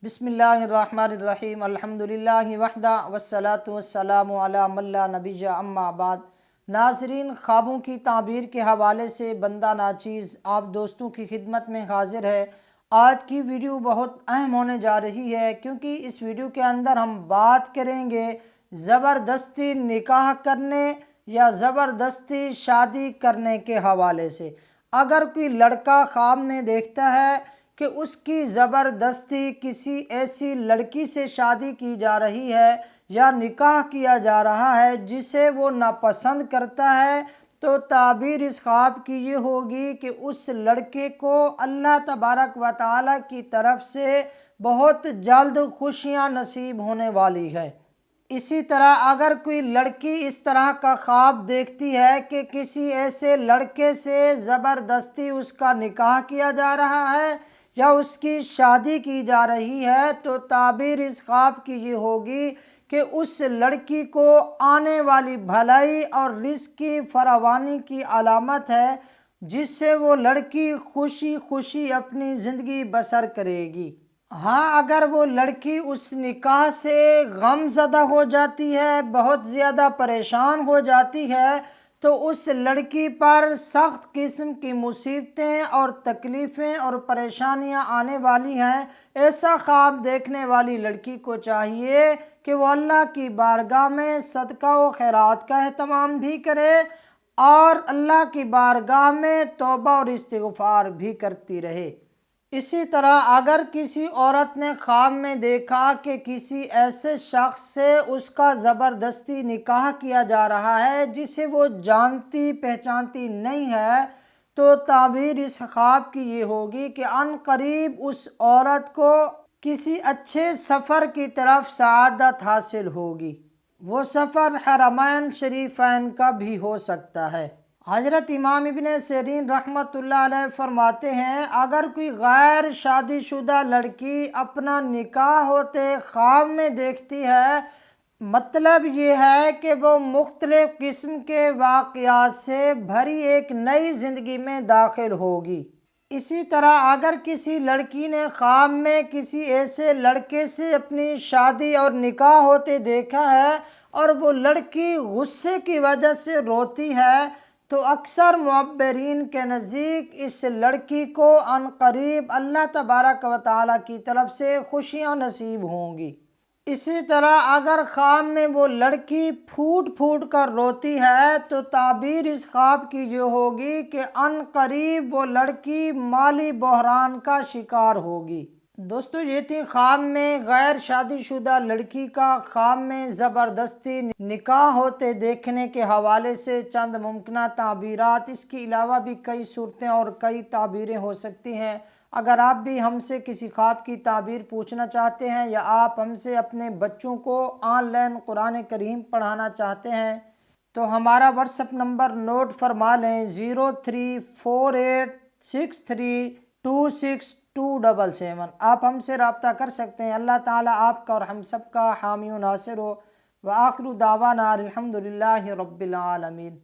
بسم اللہ الرحمن الرحیم الحمدللہ وحدہ والصلاة والسلام علی من لا نبی اما بعد۔ ناظرین، خوابوں کی تعبیر کے حوالے سے بندہ ناچیز آپ دوستوں کی خدمت میں حاضر ہے۔ آج کی ویڈیو بہت اہم ہونے جا رہی ہے کیونکہ اس ویڈیو کے اندر ہم بات کریں گے زبردستی نکاح کرنے یا زبردستی شادی کرنے کے حوالے سے۔ اگر کوئی لڑکا خواب میں دیکھتا ہے کہ اس کی زبردستی کسی ایسی لڑکی سے شادی کی جا رہی ہے یا نکاح کیا جا رہا ہے جسے وہ ناپسند کرتا ہے، تو تعبیر اس خواب کی یہ ہوگی کہ اس لڑکے کو اللہ تبارک و تعالیٰ کی طرف سے بہت جلد خوشیاں نصیب ہونے والی ہے۔ اسی طرح اگر کوئی لڑکی اس طرح کا خواب دیکھتی ہے کہ کسی ایسے لڑکے سے زبردستی اس کا نکاح کیا جا رہا ہے یا اس کی شادی کی جا رہی ہے، تو تعبیر اس خواب کی یہ ہوگی کہ اس لڑکی کو آنے والی بھلائی اور رزق کی فراوانی کی علامت ہے، جس سے وہ لڑکی خوشی خوشی اپنی زندگی بسر کرے گی۔ ہاں، اگر وہ لڑکی اس نکاح سے غم زدہ ہو جاتی ہے، بہت زیادہ پریشان ہو جاتی ہے، تو اس لڑکی پر سخت قسم کی مصیبتیں اور تکلیفیں اور پریشانیاں آنے والی ہیں۔ ایسا خواب دیکھنے والی لڑکی کو چاہیے کہ وہ اللہ کی بارگاہ میں صدقہ و خیرات کا اہتمام بھی کرے اور اللہ کی بارگاہ میں توبہ اور استغفار بھی کرتی رہے۔ اسی طرح اگر کسی عورت نے خواب میں دیکھا کہ کسی ایسے شخص سے اس کا زبردستی نکاح کیا جا رہا ہے جسے وہ جانتی پہچانتی نہیں ہے، تو تعبیر اس خواب کی یہ ہوگی کہ عن قریب اس عورت کو کسی اچھے سفر کی طرف سعادت حاصل ہوگی۔ وہ سفر حرمین شریفین کا بھی ہو سکتا ہے۔ حضرت امام ابن سیرین رحمۃ اللہ علیہ فرماتے ہیں، اگر کوئی غیر شادی شدہ لڑکی اپنا نکاح ہوتے خواب میں دیکھتی ہے، مطلب یہ ہے کہ وہ مختلف قسم کے واقعات سے بھری ایک نئی زندگی میں داخل ہوگی۔ اسی طرح اگر کسی لڑکی نے خواب میں کسی ایسے لڑکے سے اپنی شادی اور نکاح ہوتے دیکھا ہے اور وہ لڑکی غصے کی وجہ سے روتی ہے، تو اکثر معبرین کے نزدیک اس لڑکی کو عن قریب اللہ تبارک و تعالیٰ کی طرف سے خوشیاں نصیب ہوں گی۔ اسی طرح اگر خواب میں وہ لڑکی پھوٹ پھوٹ کر روتی ہے، تو تعبیر اس خواب کی یہ ہوگی کہ عن قریب وہ لڑکی مالی بحران کا شکار ہوگی۔ دوستو، یہ تھی خواب میں غیر شادی شدہ لڑکی کا خواب میں زبردستی نکاح ہوتے دیکھنے کے حوالے سے چند ممکنہ تعبیرات۔ اس کے علاوہ بھی کئی صورتیں اور کئی تعبیریں ہو سکتی ہیں۔ اگر آپ بھی ہم سے کسی خواب کی تعبیر پوچھنا چاہتے ہیں یا آپ ہم سے اپنے بچوں کو آن لائن قرآن کریم پڑھانا چاہتے ہیں، تو ہمارا واٹس ایپ نمبر نوٹ فرما لیں: 034863262277۔ آپ ہم سے رابطہ کر سکتے ہیں۔ اللہ تعالیٰ آپ کا اور ہم سب کا حامی و ناصر ہو۔ وآخر دعوانا الحمدللہ رب العالمین۔